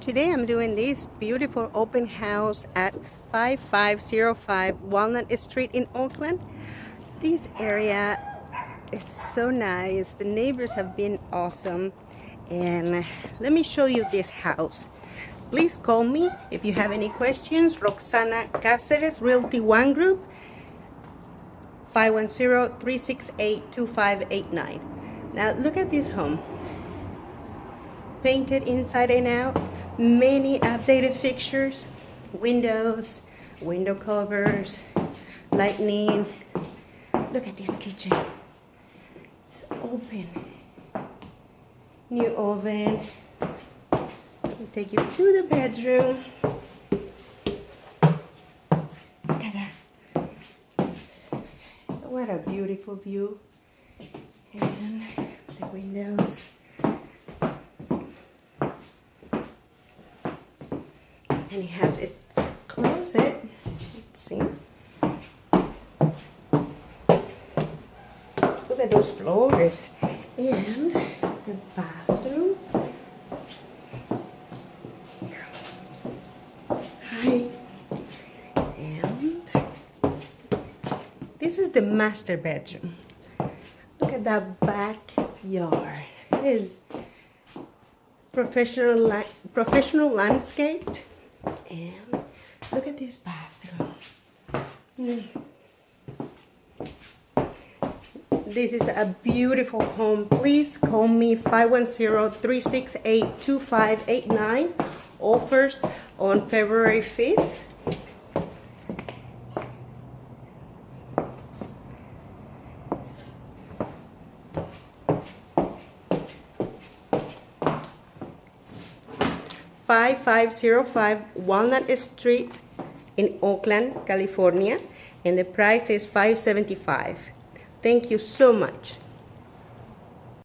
Today I'm doing this beautiful open house at 5505 Walnut Street in Oakland. This area is so nice. The neighbors have been awesome. And let me show you this house. Please call me if you have any questions. Roxana Cáceres, Realty One Group, 510-368-2589. Now look at this home. Painted inside and out. Many updated fixtures, windows, window covers, lighting. Look at this kitchen. It's open. New oven. I'll take you to the bedroom. Look at that. What a beautiful view. And the windows. And it has its closet. Let's see. Look at those floors. And the bathroom. Hi. And this is the master bedroom. Look at that backyard. It is professional landscaped. And look at this bathroom. This is a beautiful home. Please call me 510-368-2589. Offers on February 5th. (5505) Walnut Street in Oakland, California, and the price is $575. Thank you so much.